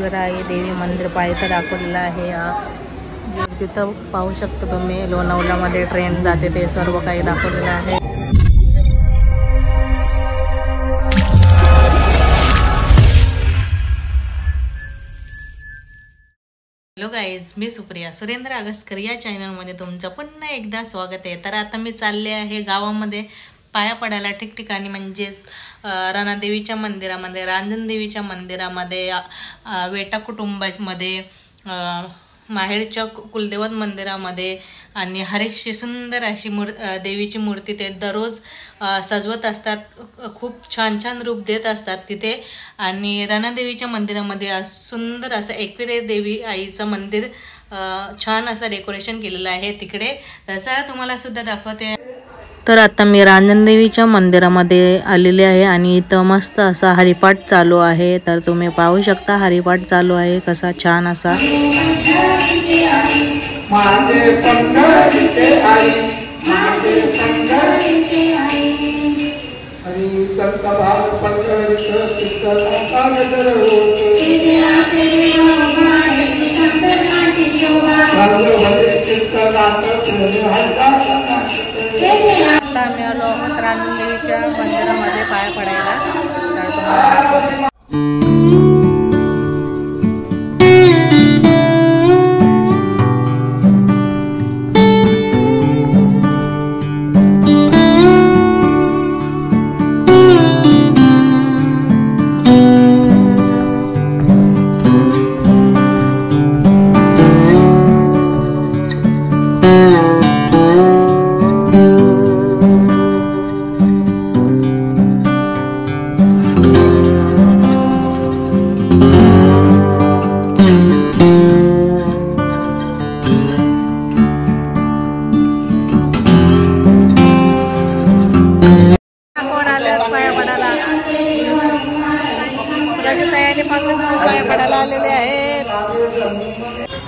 एकविरा आई देवी मंदिर पाहायचं दाखवलेलं आहे। तिथं पाहू शकतो तुम्ही लोणावळ्यामध्ये ट्रेन जाते ते सर्व काही दाखवलेलं आहे। हॅलो गाईज, मी सुप्रिया सुरेंद्र अगस्कर या चॅनलमध्ये तुमचं पुन्हा एकदा स्वागत आहे। तर आता मी चालले आहे गावामध्ये पाया पडायला ठिकठिकाणी, म्हणजेच राणादेवीच्या मंदिरामध्ये, रांजणदेवीच्या मंदिरामध्ये, वेटा कुटुंबामध्ये, माहेरच्या कुलदेवत मंदिरामध्ये आणि हरेकशी सुंदर अशी देवीची मूर्ती ते दररोज सजवत असतात। खूप छान छान रूप देत असतात तिथे। आणि राणादेवीच्या मंदिरामध्ये सुंदर असं एकविरा देवी आईचं मंदिर छान असं डेकोरेशन केलेलं आहे तिकडे। त्याचा तुम्हाला सुद्धा दाखवते। तर आता मी रांजणदेवीच्या मंदिरामध्ये आलेले आहे आणि इथं मस्त असा हरिपाठ चालू आहे। तर तुम्ही पाहू शकता हरिपाठ चालू आहे कसा छान असा। आता आम्ही आलो आहोत रांजणदेवीच्या मंदिरामध्ये पाया पडायला। तर तुम्हाला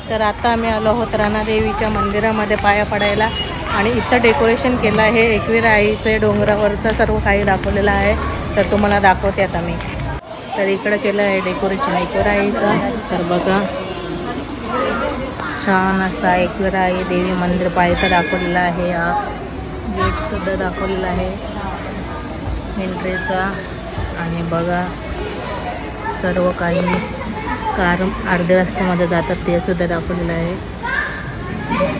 तर आता आम्ही आलो आहोत राणादेवीच्या मंदिरामध्ये पाया पडायला आणि इथं डेकोरेशन केलं आहे एकविरा आईचे डोंगरावरचं सर्व काही दाखवलेलं आहे। तर तुम्हाला दाखवते आता मी। तर इकडं केलं आहे डेकोरेशन एकविरा आईचं। तर बघा छान असा एकविरा आई देवी मंदिर पाहायचं दाखवलेलं आहे। गेट सुद्धा दाखवलेला आहे एंट्रीचा। आणि बघा सर्व काही कार अर्ध्या रस्त्यामध्ये जातात ते सुद्धा दाखवलेलं आहे।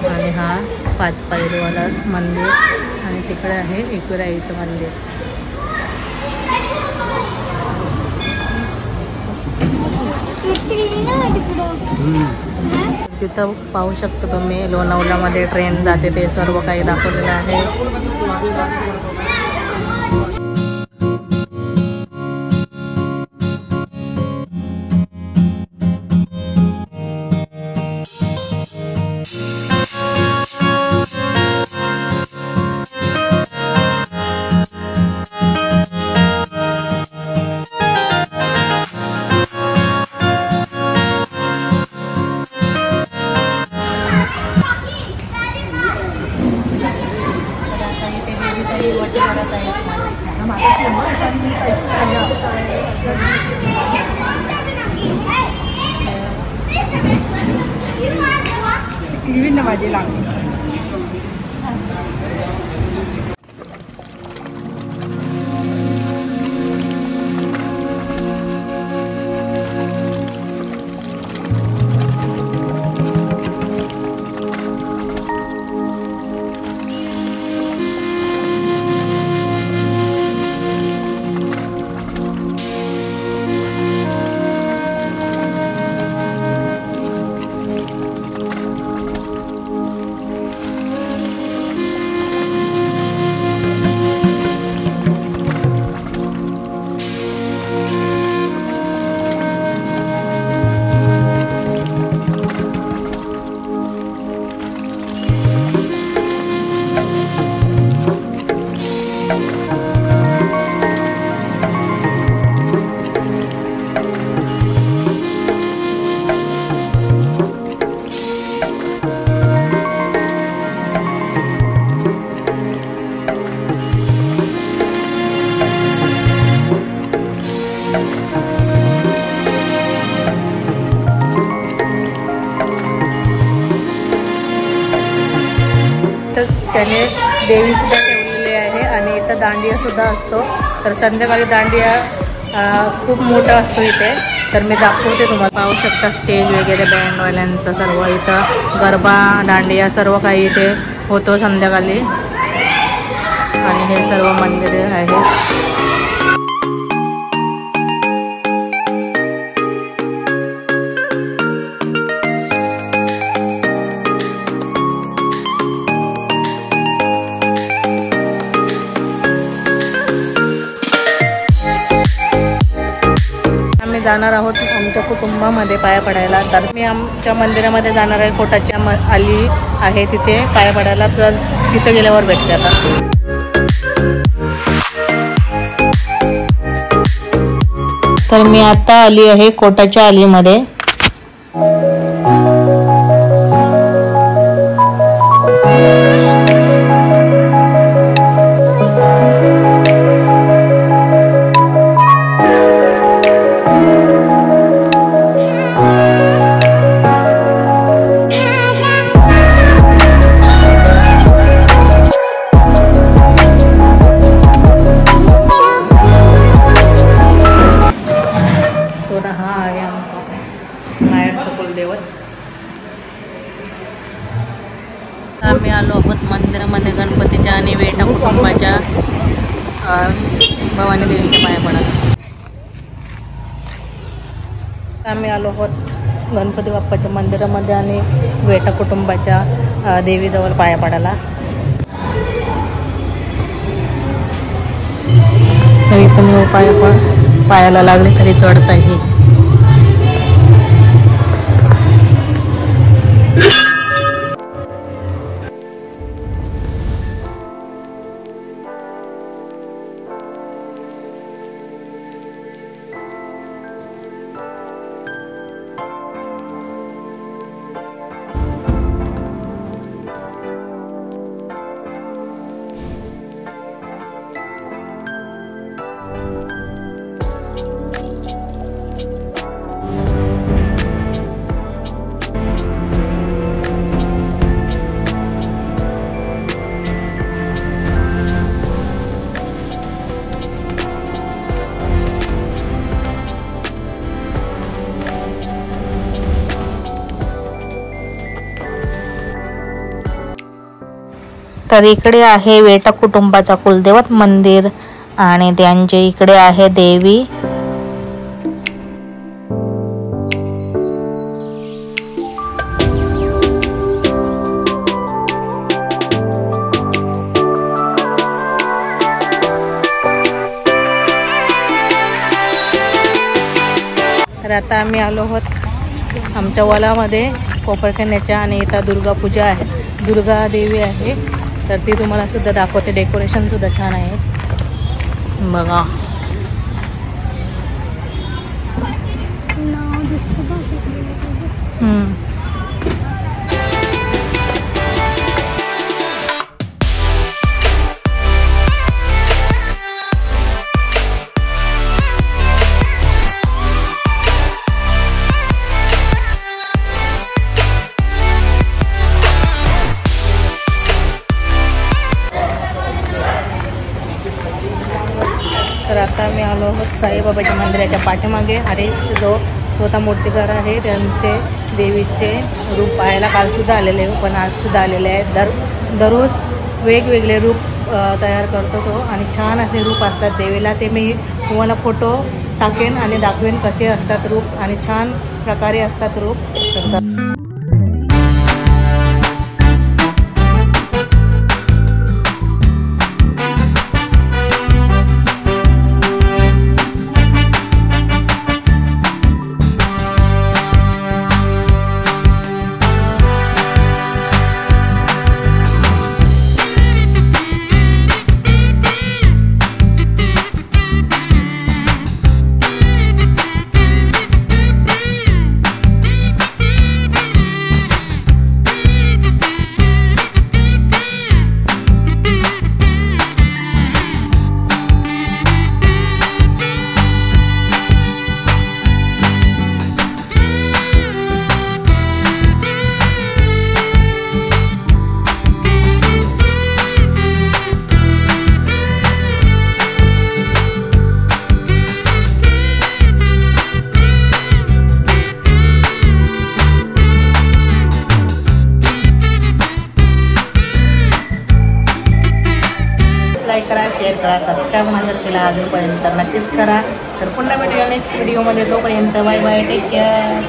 आणि हा 5 पायरीवाला मंदिर आणि तिकडे आहे एकविरा आईचं मंदिर। तिथं पाहू शकतो तुम्ही लोणावळ्यामध्ये ट्रेन जाते ते सर्व काही दाखवलेलं आहे। त्याने देवी सुद्धा ठेवलेली आहे आणि इथं दांडिया सुद्धा असतो. तर संध्याकाळी दांडिया खूप मोठा असतो इथे. तर मी दाखवते तुम्हाला. पाहू शकता स्टेज वगैरे बँडवाल्यांचं सर्व इथं गरबा दांडिया सर्व काही इथे होतो संध्याकाळी. आणि हे सर्व मंदिर आहे. जाणार आहोत आमच्या कुटुंबामध्ये पाया पडायला. तर मी आमच्या मंदिरामध्ये जाणार आहे. कोटाच्या आली आहे तिथे पाया पडायला. तर तिथे गेल्यावर भेटते आता. तर मी आता आली आहे कोटाच्या आलीमध्ये. आम्ही आलो आहोत मंदिरामध्ये गणपतीच्या आणि वेटा कुटुंबाच्या भवानी देवीच्या पाया पडायला. आम्ही आलो आहोत गणपती बाप्पाच्या मंदिरामध्ये आणि वेटा कुटुंबाच्या देवीजवळ पाया पडायला. तर इथं मी पायाला लागले तरी चढत आहे. तर इकडे आहे वेटा कुटुंबाचा कुलदैवत मंदिर आणि त्यांचे इकडे आहे देवी. तर आता आम्ही आलो आहोत आमच्या वलामध्ये कोपरखंड्याच्या आणि इथं दुर्गा पूजा आहे. दुर्गा देवी आहे. तर ती तुम्हाला सुद्धा दाखवते. डेकोरेशन सुद्धा छान आहे बघा. तर आता मी आलो आहोत साईबाबाच्या मंदिराच्या पाठीमागे. हरेश जो स्वतः मूर्तिकार आहे त्यांचे देवीचे रूप पाहायला कालसुद्धा आलेले पण आजसुद्धा आलेले आहेत. दररोज वेगवेगळे रूप तयार करतो तो आणि छान असे रूप असतात देवीला. ते मी तुम्हाला फोटो टाकेन आणि दाखवेन कसे असतात रूप आणि छान प्रकारे असतात रूप. लाईक करा, शेअर करा, सबस्क्राईब नंतर केला अजूनपर्यंत तर नक्कीच करा. तर पुन्हा भेटूया नेक्स्ट व्हिडिओमध्ये. तोपर्यंत बाय बाय, टेक केअर.